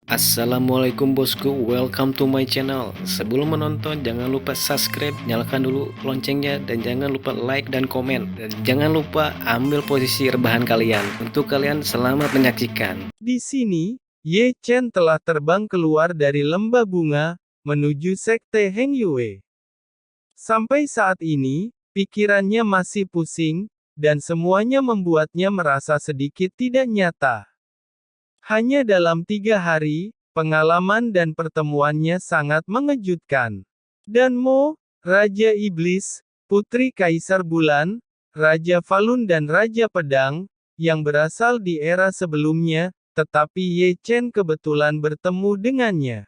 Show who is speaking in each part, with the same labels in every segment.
Speaker 1: Assalamualaikum bosku, welcome to my channel. Sebelum menonton, jangan lupa subscribe, nyalakan dulu loncengnya, dan jangan lupa like dan komen. Dan jangan lupa ambil posisi rebahan kalian. Untuk kalian, selamat menyaksikan.
Speaker 2: Di sini, Ye Chen telah terbang keluar dari lembah bunga, menuju sekte Heng Yue. Sampai saat ini, pikirannya masih pusing, dan semuanya membuatnya merasa sedikit tidak nyata. Hanya dalam 3 hari, pengalaman dan pertemuannya sangat mengejutkan. Dan Mo, Raja Iblis, Putri Kaisar Bulan, Raja Falun dan Raja Pedang, yang berasal di era sebelumnya, tetapi Ye Chen kebetulan bertemu dengannya.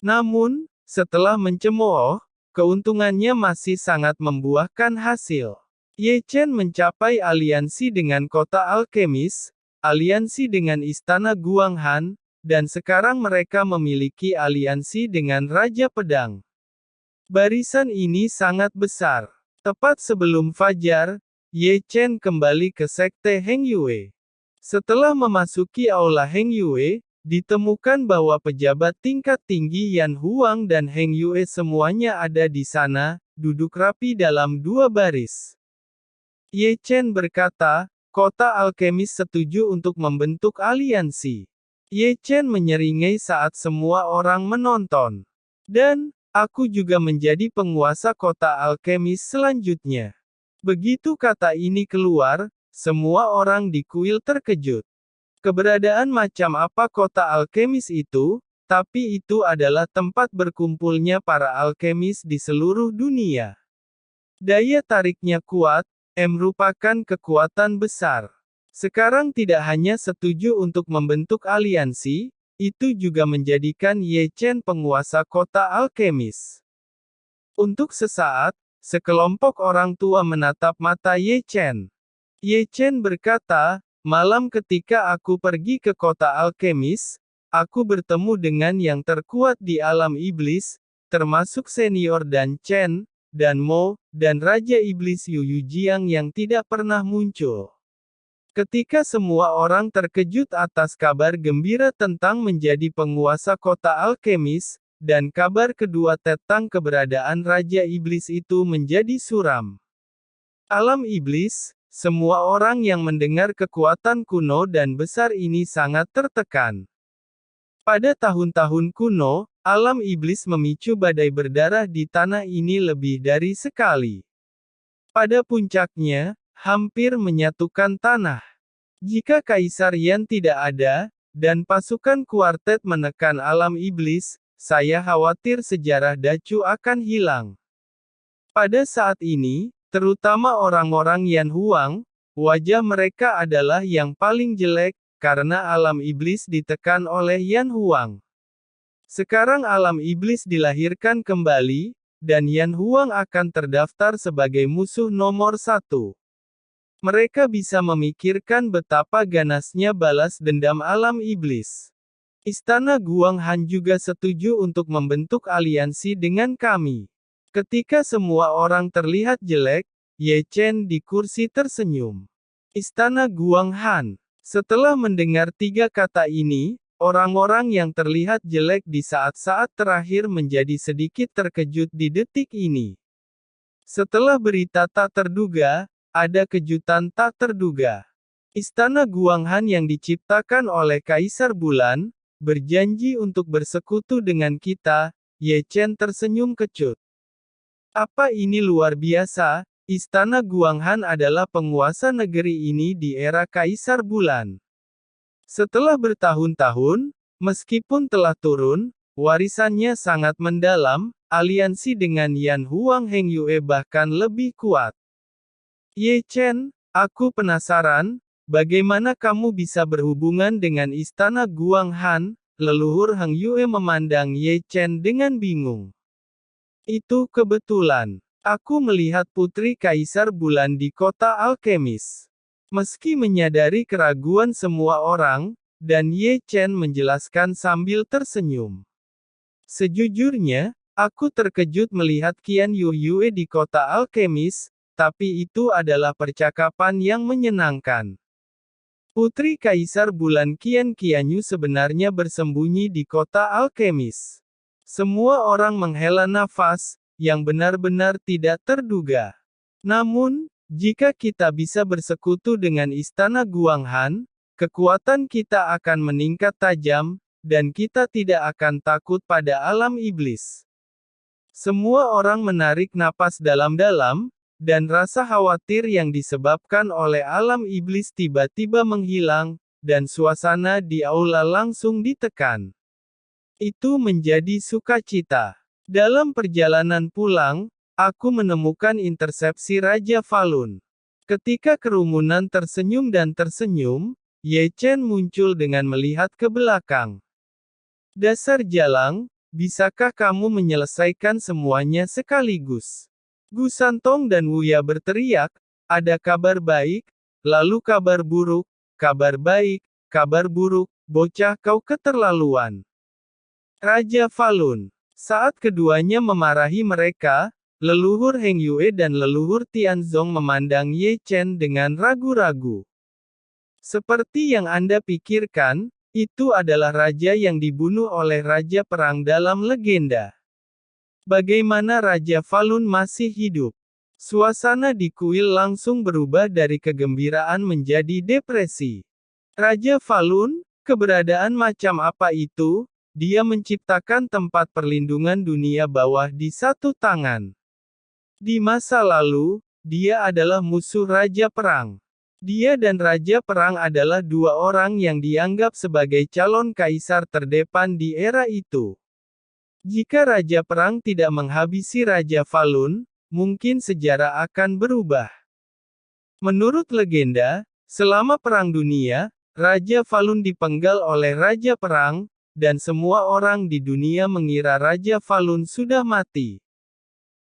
Speaker 2: Namun, setelah mencemooh, keuntungannya masih sangat membuahkan hasil. Ye Chen mencapai aliansi dengan kota alkemis, aliansi dengan Istana Guanghan, dan sekarang mereka memiliki aliansi dengan Raja Pedang. Barisan ini sangat besar. Tepat sebelum fajar, Ye Chen kembali ke sekte Heng Yue. Setelah memasuki aula Heng Yue, ditemukan bahwa pejabat tingkat tinggi Yan Huang dan Heng Yue semuanya ada di sana, duduk rapi dalam 2 baris. Ye Chen berkata, kota alkemis setuju untuk membentuk aliansi. Ye Chen menyeringai saat semua orang menonton. Dan, aku juga menjadi penguasa kota alkemis selanjutnya. Begitu kata ini keluar, semua orang di kuil terkejut. Keberadaan macam apa kota alkemis itu, tapi itu adalah tempat berkumpulnya para alkemis di seluruh dunia. Daya tariknya kuat, merupakan kekuatan besar. Sekarang tidak hanya setuju untuk membentuk aliansi, itu juga menjadikan Ye Chen penguasa kota alkemis. Untuk sesaat, sekelompok orang tua menatap mata Ye Chen. Ye Chen berkata, malam ketika aku pergi ke kota alkemis, aku bertemu dengan yang terkuat di alam iblis, termasuk senior dan Chen, dan Mo, dan Raja Iblis Yu Yujiang yang tidak pernah muncul. Ketika semua orang terkejut atas kabar gembira tentang menjadi penguasa kota alkemis, dan kabar kedua tentang keberadaan Raja Iblis itu menjadi suram. Alam iblis, semua orang yang mendengar kekuatan kuno dan besar ini sangat tertekan. Pada tahun-tahun kuno, alam iblis memicu badai berdarah di tanah ini lebih dari sekali. Pada puncaknya, hampir menyatukan tanah. Jika Kaisar Yan tidak ada, dan pasukan kuartet menekan alam iblis, saya khawatir sejarah Dacu akan hilang. Pada saat ini, terutama orang-orang Yan Huang, wajah mereka adalah yang paling jelek, karena alam iblis ditekan oleh Yan Huang. Sekarang alam iblis dilahirkan kembali, dan Yan Huang akan terdaftar sebagai musuh nomor 1. Mereka bisa memikirkan betapa ganasnya balas dendam alam iblis. Istana Guanghan juga setuju untuk membentuk aliansi dengan kami. Ketika semua orang terlihat jelek, Ye Chen di kursi tersenyum. Istana Guanghan. Setelah mendengar 3 kata ini, orang-orang yang terlihat jelek di saat-saat terakhir menjadi sedikit terkejut di detik ini. Setelah berita tak terduga, ada kejutan tak terduga. Istana Guanghan yang diciptakan oleh Kaisar Bulan, berjanji untuk bersekutu dengan kita. Ye Chen tersenyum kecut. Apa ini luar biasa? Istana Guanghan adalah penguasa negeri ini di era Kaisar Bulan. Setelah bertahun-tahun, meskipun telah turun, warisannya sangat mendalam, aliansi dengan Yan Huang Heng Yue bahkan lebih kuat. Ye Chen, aku penasaran, bagaimana kamu bisa berhubungan dengan Istana Guanghan? Leluhur Heng Yue memandang Ye Chen dengan bingung. Itu kebetulan. Aku melihat Putri Kaisar Bulan di kota alkemis. Meski menyadari keraguan semua orang, dan Ye Chen menjelaskan sambil tersenyum. Sejujurnya, aku terkejut melihat Qian Yu Yue di kota alkemis, tapi itu adalah percakapan yang menyenangkan. Putri Kaisar Bulan Qian Qianyu sebenarnya bersembunyi di kota alkemis. Semua orang menghela nafas, yang benar-benar tidak terduga. Namun, jika kita bisa bersekutu dengan Istana Guanghan, kekuatan kita akan meningkat tajam, dan kita tidak akan takut pada alam iblis. Semua orang menarik napas dalam-dalam, dan rasa khawatir yang disebabkan oleh alam iblis tiba-tiba menghilang, dan suasana di aula langsung ditekan. Itu menjadi sukacita. Dalam perjalanan pulang, aku menemukan intersepsi Raja Falun. Ketika kerumunan tersenyum dan tersenyum, Ye Chen muncul dengan melihat ke belakang. Dasar jalang, bisakah kamu menyelesaikan semuanya sekaligus? Gu Santong dan Wuya berteriak, ada kabar baik, lalu kabar buruk, kabar baik, kabar buruk, bocah kau keterlaluan. Raja Falun. Saat keduanya memarahi mereka, leluhur Heng Yue dan leluhur Tianzong memandang Ye Chen dengan ragu-ragu. Seperti yang Anda pikirkan, itu adalah raja yang dibunuh oleh Raja Perang dalam legenda. Bagaimana Raja Falun masih hidup? Suasana di kuil langsung berubah dari kegembiraan menjadi depresi. Raja Falun, keberadaan macam apa itu? Dia menciptakan tempat perlindungan dunia bawah di satu tangan. Di masa lalu, dia adalah musuh Raja Perang. Dia dan Raja Perang adalah dua orang yang dianggap sebagai calon kaisar terdepan di era itu. Jika Raja Perang tidak menghabisi Raja Falun, mungkin sejarah akan berubah. Menurut legenda, selama Perang Dunia, Raja Falun dipenggal oleh Raja Perang, dan semua orang di dunia mengira Raja Falun sudah mati.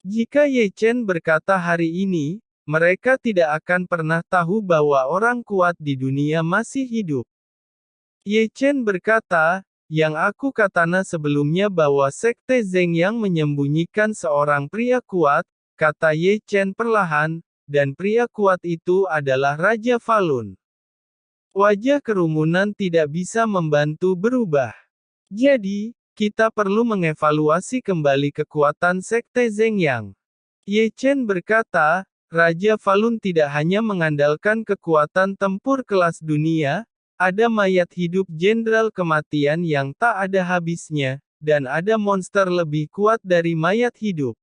Speaker 2: Jika Ye Chen berkata hari ini, mereka tidak akan pernah tahu bahwa orang kuat di dunia masih hidup. Ye Chen berkata, yang aku katana sebelumnya bahwa Sekte Zeng yang menyembunyikan seorang pria kuat, kata Ye Chen perlahan, dan pria kuat itu adalah Raja Falun. Wajah kerumunan tidak bisa membantu berubah. Jadi, kita perlu mengevaluasi kembali kekuatan Sekte Zeng Yang. Ye Chen berkata, Raja Falun tidak hanya mengandalkan kekuatan tempur kelas dunia, ada mayat hidup jenderal kematian yang tak ada habisnya, dan ada monster lebih kuat dari mayat hidup.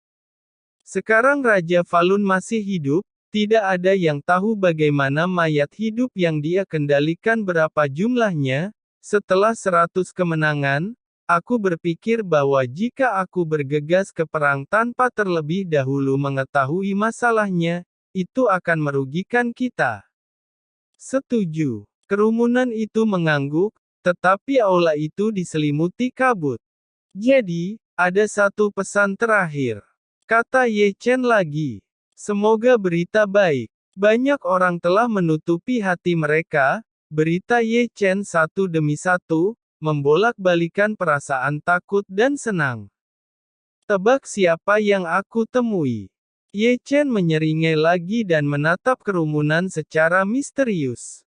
Speaker 2: Sekarang Raja Falun masih hidup, tidak ada yang tahu bagaimana mayat hidup yang dia kendalikan berapa jumlahnya. Setelah 100 kemenangan, aku berpikir bahwa jika aku bergegas ke perang tanpa terlebih dahulu mengetahui masalahnya, itu akan merugikan kita. Setuju. Kerumunan itu mengangguk, tetapi aula itu diselimuti kabut. Jadi, ada satu pesan terakhir. Kata Ye Chen lagi. Semoga berita baik. Banyak orang telah menutupi hati mereka, berita Ye Chen satu demi satu, membolak-balikan perasaan takut dan senang. Tebak siapa yang aku temui? Ye Chen menyeringai lagi dan menatap kerumunan secara misterius.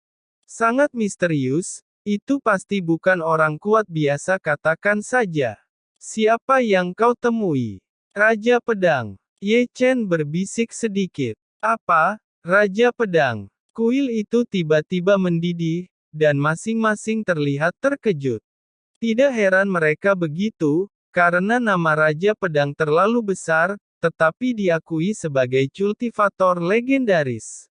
Speaker 2: Sangat misterius, itu pasti bukan orang kuat biasa katakan saja. Siapa yang kau temui? Raja Pedang. Ye Chen berbisik sedikit. Apa, Raja Pedang? Kuil itu tiba-tiba mendidih, dan masing-masing terlihat terkejut. Tidak heran mereka begitu, karena nama Raja Pedang terlalu besar, tetapi diakui sebagai kultivator legendaris.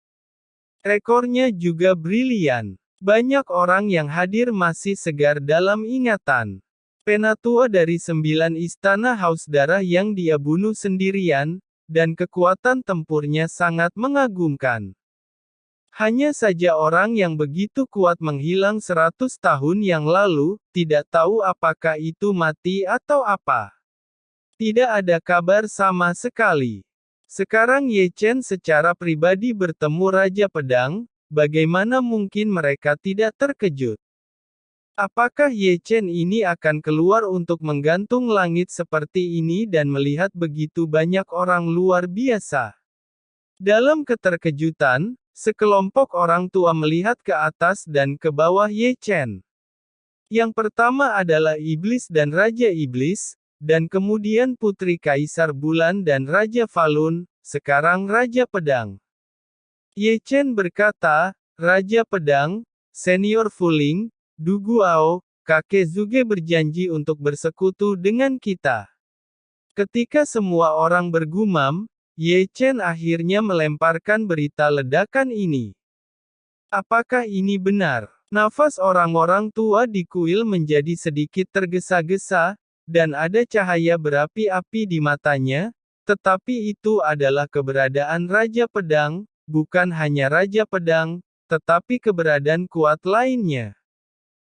Speaker 2: Rekornya juga brilian. Banyak orang yang hadir masih segar dalam ingatan. Penatua dari 9 istana haus darah yang dia bunuh sendirian, dan kekuatan tempurnya sangat mengagumkan. Hanya saja orang yang begitu kuat menghilang 100 tahun yang lalu, tidak tahu apakah itu mati atau apa. Tidak ada kabar sama sekali. Sekarang Ye Chen secara pribadi bertemu Raja Pedang, bagaimana mungkin mereka tidak terkejut? Apakah Ye Chen ini akan keluar untuk menggantung langit seperti ini dan melihat begitu banyak orang luar biasa? Dalam keterkejutan, Sekelompok orang tua melihat ke atas dan ke bawah Ye Chen. Yang pertama adalah Iblis dan Raja Iblis, dan kemudian Putri Kaisar Bulan dan Raja Falun, sekarang Raja Pedang. Ye Chen berkata, Raja Pedang, Senior Fuling, Du Guao, kakek Zuge berjanji untuk bersekutu dengan kita. Ketika semua orang bergumam, Ye Chen akhirnya melemparkan berita ledakan ini. Apakah ini benar? Nafas orang-orang tua di kuil menjadi sedikit tergesa-gesa, dan ada cahaya berapi-api di matanya, tetapi itu adalah keberadaan Raja Pedang, bukan hanya Raja Pedang, tetapi keberadaan kuat lainnya.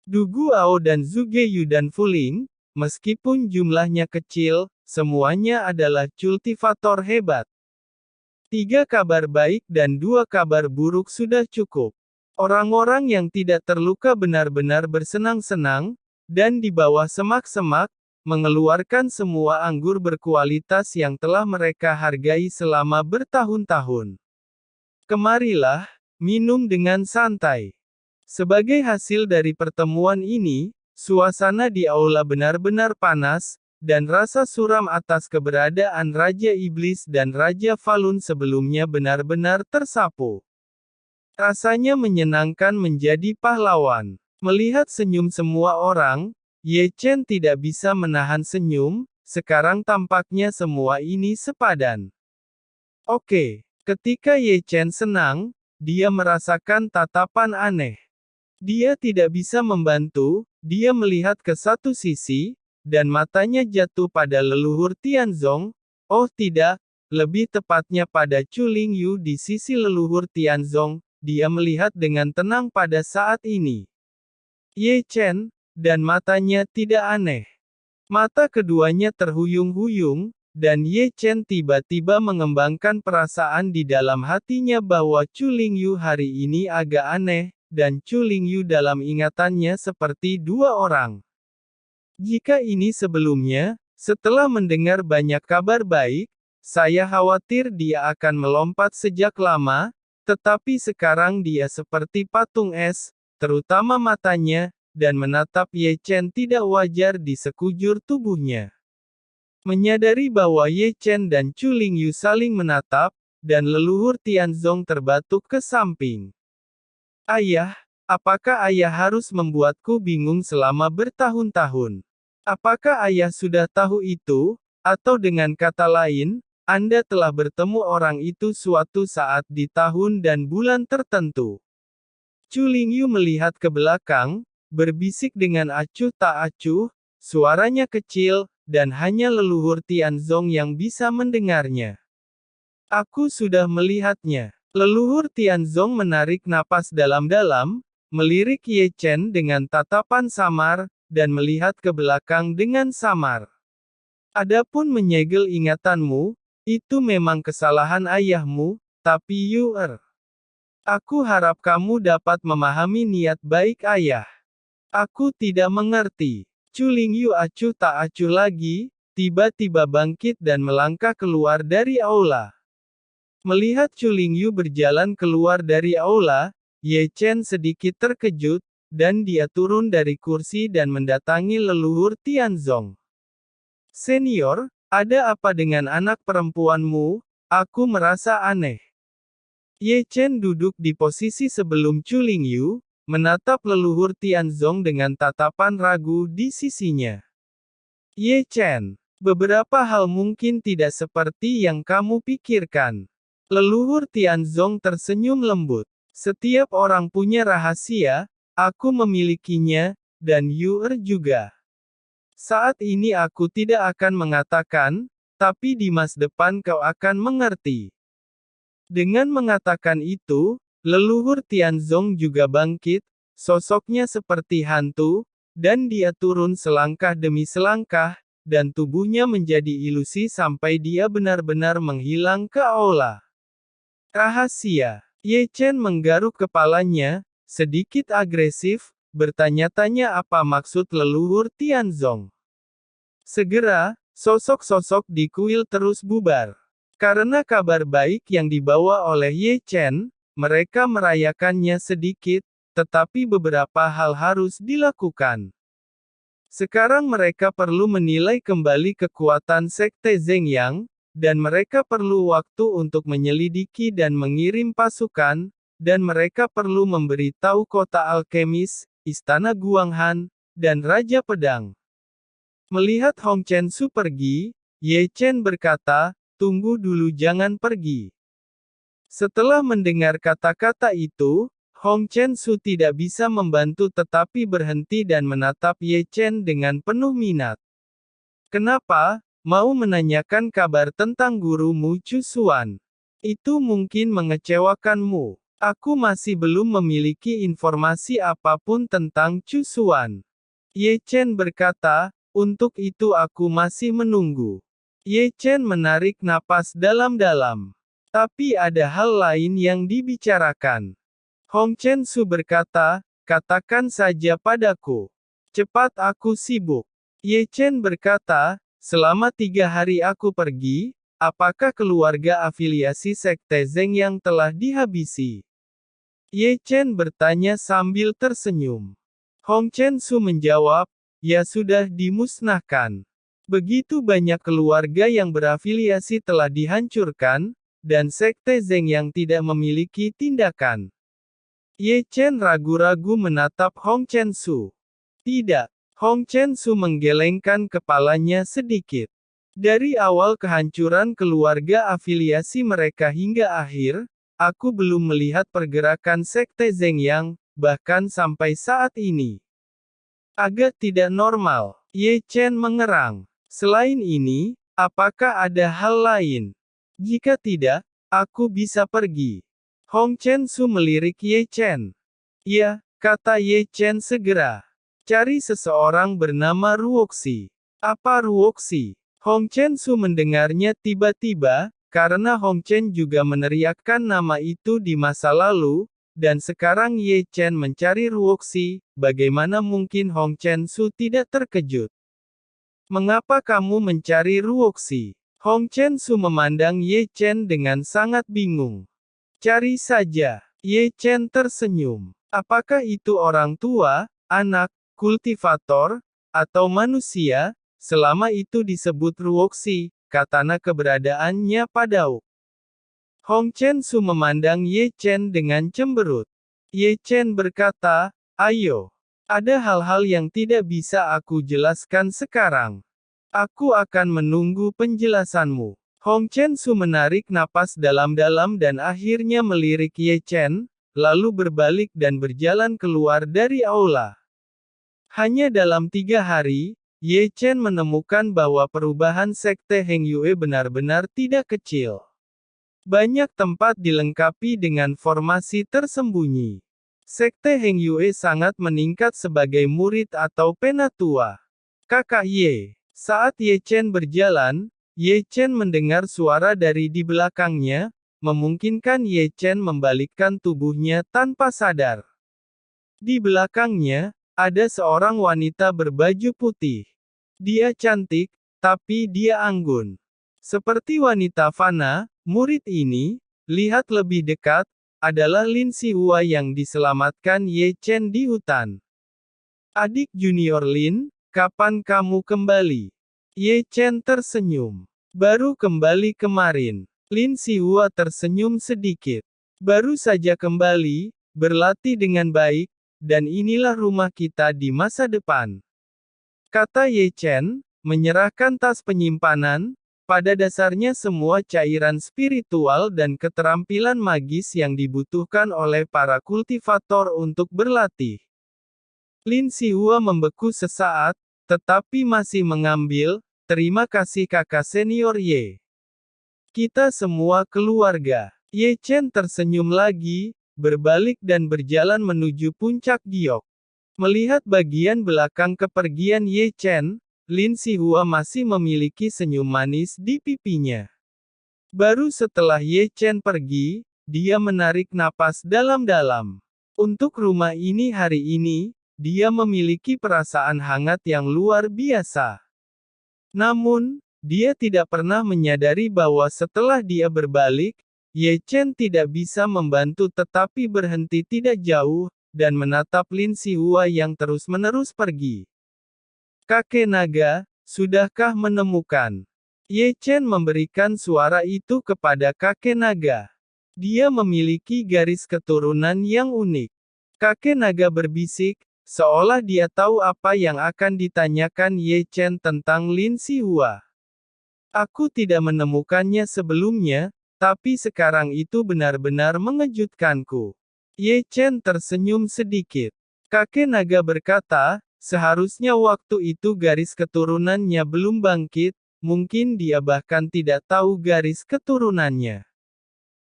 Speaker 2: Du Guao dan Zuge Yu dan Fuling, meskipun jumlahnya kecil, semuanya adalah kultivator hebat. 3 kabar baik dan 2 kabar buruk sudah cukup. Orang-orang yang tidak terluka benar-benar bersenang-senang, dan di bawah semak-semak, mengeluarkan semua anggur berkualitas yang telah mereka hargai selama bertahun-tahun. Kemarilah, minum dengan santai. Sebagai hasil dari pertemuan ini, suasana di aula benar-benar panas, dan rasa suram atas keberadaan Raja Iblis dan Raja Falun sebelumnya benar-benar tersapu. Rasanya menyenangkan menjadi pahlawan. Melihat senyum semua orang, Ye Chen tidak bisa menahan senyum, sekarang tampaknya semua ini sepadan. Oke, ketika Ye Chen senang, dia merasakan tatapan aneh. Dia tidak bisa membantu, dia melihat ke satu sisi, dan matanya jatuh pada leluhur Tianzong, oh tidak, lebih tepatnya pada Chu Lingyu di sisi leluhur Tianzong, dia melihat dengan tenang pada saat ini. Ye Chen, dan matanya tidak aneh. Mata keduanya terhuyung-huyung, dan Ye Chen tiba-tiba mengembangkan perasaan di dalam hatinya bahwa Chu Lingyu hari ini agak aneh, dan Chu Lingyu dalam ingatannya seperti 2 orang. Jika ini sebelumnya, setelah mendengar banyak kabar baik, saya khawatir dia akan melompat sejak lama, tetapi sekarang dia seperti patung es, terutama matanya, dan menatap Ye Chen tidak wajar di sekujur tubuhnya. Menyadari bahwa Ye Chen dan Chu Lingyu saling menatap, dan leluhur Tianzong terbatuk ke samping. Ayah, apakah ayah harus membuatku bingung selama bertahun-tahun? Apakah ayah sudah tahu itu, atau dengan kata lain, Anda telah bertemu orang itu suatu saat di tahun dan bulan tertentu? Chu Lingyu melihat ke belakang, berbisik dengan acuh tak acuh, suaranya kecil, dan hanya leluhur Tianzong yang bisa mendengarnya. Aku sudah melihatnya. Leluhur Tianzong menarik napas dalam-dalam, melirik Ye Chen dengan tatapan samar, dan melihat ke belakang dengan samar. Adapun menyegel ingatanmu, itu memang kesalahan ayahmu, tapi aku harap kamu dapat memahami niat baik ayah. Aku tidak mengerti. Chu Lingyu acuh tak acuh lagi, tiba-tiba bangkit dan melangkah keluar dari aula. Melihat Chu Lingyu berjalan keluar dari aula, Ye Chen sedikit terkejut, dan dia turun dari kursi dan mendatangi leluhur Tianzong. Senior, ada apa dengan anak perempuanmu? Aku merasa aneh. Ye Chen duduk di posisi sebelum Chu Lingyu, menatap leluhur Tianzong dengan tatapan ragu di sisinya. Ye Chen, beberapa hal mungkin tidak seperti yang kamu pikirkan. Leluhur Tianzong tersenyum lembut. Setiap orang punya rahasia, aku memilikinya, dan juga. Saat ini aku tidak akan mengatakan, tapi di masa depan kau akan mengerti. Dengan mengatakan itu, leluhur Tianzong juga bangkit, sosoknya seperti hantu, dan dia turun selangkah demi selangkah, dan tubuhnya menjadi ilusi sampai dia benar-benar menghilang ke aula. Rahasia. Ye Chen menggaruk kepalanya, sedikit agresif, bertanya-tanya apa maksud leluhur Tianzong. Segera, sosok-sosok di kuil terus bubar. Karena kabar baik yang dibawa oleh Ye Chen, mereka merayakannya sedikit, tetapi beberapa hal harus dilakukan. Sekarang mereka perlu menilai kembali kekuatan Sekte Zhengyang, dan mereka perlu waktu untuk menyelidiki dan mengirim pasukan, dan mereka perlu memberitahu kota alkemis, istana Guanghan, dan Raja Pedang. Melihat Hong Chen-su pergi, Ye Chen berkata, "Tunggu dulu, jangan pergi." Setelah mendengar kata-kata itu, Hong Chen-su tidak bisa membantu tetapi berhenti dan menatap Ye Chen dengan penuh minat. "Kenapa? Mau menanyakan kabar tentang gurumu Chu Xuan? Itu mungkin mengecewakanmu. Aku masih belum memiliki informasi apapun tentang Chu Xuan." Ye Chen berkata, "Untuk itu aku masih menunggu." Ye Chen menarik napas dalam-dalam. Tapi ada hal lain yang dibicarakan. Hong Chen-su berkata, "Katakan saja padaku. Cepat, aku sibuk." Ye Chen berkata, "Selama 3 hari aku pergi, apakah keluarga afiliasi Sekte Zhengyang telah dihabisi?" Ye Chen bertanya sambil tersenyum. Hong Chen-su menjawab, "Ya, sudah dimusnahkan. Begitu banyak keluarga yang berafiliasi telah dihancurkan, dan Sekte Zhengyang tidak memiliki tindakan." Ye Chen ragu-ragu menatap Hong Chen-su. "Tidak." Hong Chen-su menggelengkan kepalanya sedikit. "Dari awal kehancuran keluarga afiliasi mereka hingga akhir, aku belum melihat pergerakan Sekte Zhengyang, bahkan sampai saat ini. Agak tidak normal." Ye Chen mengerang. "Selain ini, apakah ada hal lain? Jika tidak, aku bisa pergi." Hong Chen-su melirik Ye Chen. "Ya," kata Ye Chen segera. "Cari seseorang bernama Ruoxi." "Apa Ruoxi?" Hong Chen-su mendengarnya tiba-tiba, karena Hong Chen juga meneriakkan nama itu di masa lalu, dan sekarang Ye Chen mencari Ruoxi, bagaimana mungkin Hong Chen-su tidak terkejut? "Mengapa kamu mencari Ruoxi?" Hong Chen-su memandang Ye Chen dengan sangat bingung. "Cari saja." Ye Chen tersenyum. "Apakah itu orang tua, anak, kultivator, atau manusia? Selama itu disebut Ruoxi, katana keberadaannya padau." Hong Chen-su memandang Ye Chen dengan cemberut. Ye Chen berkata, "Ayo. Ada hal-hal yang tidak bisa aku jelaskan sekarang. Aku akan menunggu penjelasanmu." Hong Chen-su menarik napas dalam-dalam dan akhirnya melirik Ye Chen, lalu berbalik dan berjalan keluar dari aula. Hanya dalam 3 hari, Ye Chen menemukan bahwa perubahan Sekte Heng Yue benar-benar tidak kecil. Banyak tempat dilengkapi dengan formasi tersembunyi. Sekte Heng Yue sangat meningkat sebagai murid atau penatua. "Kakak Ye." Saat Ye Chen berjalan, Ye Chen mendengar suara dari di belakangnya, memungkinkan Ye Chen membalikkan tubuhnya tanpa sadar. Di belakangnya, ada seorang wanita berbaju putih. Dia cantik, tapi dia anggun. Seperti wanita fana, murid ini, lihat lebih dekat, adalah Lin Sihua yang diselamatkan Ye Chen di hutan. "Adik junior Lin, kapan kamu kembali?" Ye Chen tersenyum. "Baru kembali kemarin." Lin Sihua tersenyum sedikit. "Baru saja kembali, berlatih dengan baik, dan inilah rumah kita di masa depan," kata Ye Chen, menyerahkan tas penyimpanan. Pada dasarnya semua cairan spiritual dan keterampilan magis yang dibutuhkan oleh para kultivator untuk berlatih. Lin Sihua membeku sesaat, tetapi masih mengambil. "Terima kasih kakak senior Ye. Kita semua keluarga." Ye Chen tersenyum lagi, berbalik dan berjalan menuju puncak giok. Melihat bagian belakang kepergian Ye Chen, Lin Sihua masih memiliki senyum manis di pipinya. Baru setelah Ye Chen pergi, dia menarik napas dalam-dalam. Untuk rumah ini hari ini, dia memiliki perasaan hangat yang luar biasa. Namun, dia tidak pernah menyadari bahwa setelah dia berbalik, Ye Chen tidak bisa membantu tetapi berhenti tidak jauh, dan menatap Lin Sihua yang terus-menerus pergi. Kakek naga, sudahkah menemukan? Ye Chen memberikan suara itu kepada kakek naga. Dia memiliki garis keturunan yang unik. Kakek naga berbisik, seolah dia tahu apa yang akan ditanyakan Ye Chen tentang Lin Sihua. Aku tidak menemukannya sebelumnya, tapi sekarang itu benar-benar mengejutkanku. Ye Chen tersenyum sedikit. Kakek naga berkata, seharusnya waktu itu garis keturunannya belum bangkit, mungkin dia bahkan tidak tahu garis keturunannya.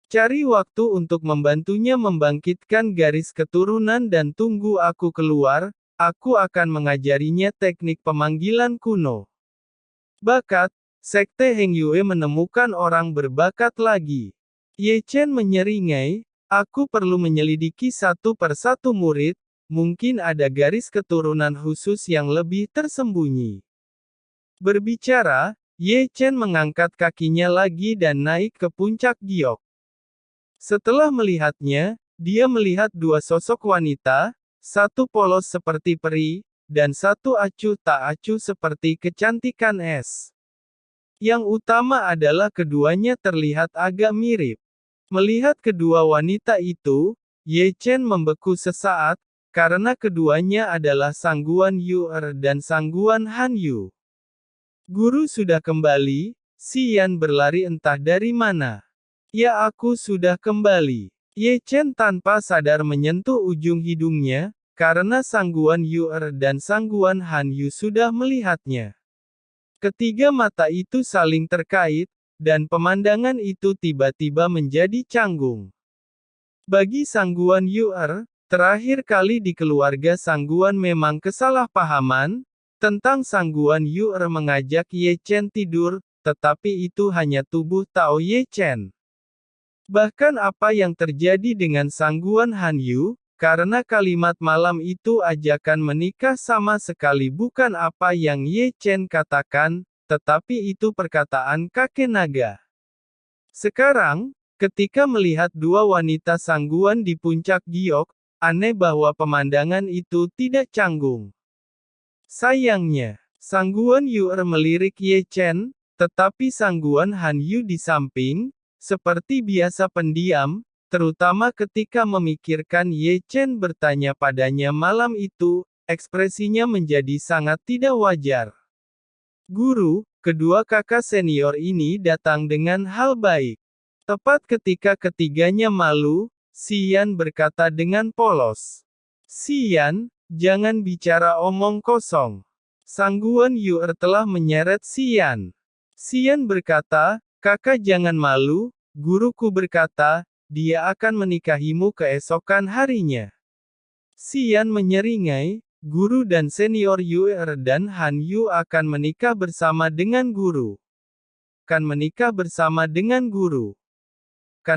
Speaker 2: Cari waktu untuk membantunya membangkitkan garis keturunan dan tunggu aku keluar, aku akan mengajarinya teknik pemanggilan kuno. Bakat, Sekte Heng Yue menemukan orang berbakat lagi. Ye Chen menyeringai, aku perlu menyelidiki satu persatu murid, mungkin ada garis keturunan khusus yang lebih tersembunyi. Berbicara, Ye Chen mengangkat kakinya lagi dan naik ke puncak giok. Setelah melihatnya, dia melihat dua sosok wanita, satu polos seperti peri, dan satu acuh tak acuh seperti kecantikan es. Yang utama adalah keduanya terlihat agak mirip. Melihat kedua wanita itu, Ye Chen membeku sesaat, karena keduanya adalah Sangguan Yu Er dan Sangguan Han Yu. Guru sudah kembali, Si Yan berlari entah dari mana. Ya, aku sudah kembali. Ye Chen tanpa sadar menyentuh ujung hidungnya, karena Sangguan Yu Er dan Sangguan Han Yu sudah melihatnya. Ketiga mata itu saling terkait, dan pemandangan itu tiba-tiba menjadi canggung. Bagi Sangguan Yu Er, terakhir kali di keluarga Sangguan memang kesalahpahaman, tentang Sangguan Yu Er mengajak Ye Chen tidur, tetapi itu hanya tubuh Tao Ye Chen. Bahkan apa yang terjadi dengan Sangguan Han Yu, karena kalimat malam itu ajakan menikah sama sekali bukan apa yang Ye Chen katakan, tetapi itu perkataan kakek naga. Sekarang, ketika melihat dua wanita Sangguan di puncak giok, aneh bahwa pemandangan itu tidak canggung. Sayangnya, Sangguan Yu Er melirik Ye Chen, tetapi Sangguan Han Yu di samping, seperti biasa pendiam, terutama ketika memikirkan Ye Chen bertanya padanya malam itu, ekspresinya menjadi sangat tidak wajar. Guru, kedua kakak senior ini datang dengan hal baik. Tepat ketika ketiganya malu, Si Yan berkata dengan polos. Si Yan, jangan bicara omong kosong. Sangguan Yu Er telah menyeret Si Yan. Si Yan berkata, kakak jangan malu, guruku berkata, dia akan menikahimu keesokan harinya. Si Yan menyeringai, guru dan senior Yu Er dan Han Yu akan menikah bersama dengan guru. Akan menikah bersama dengan guru.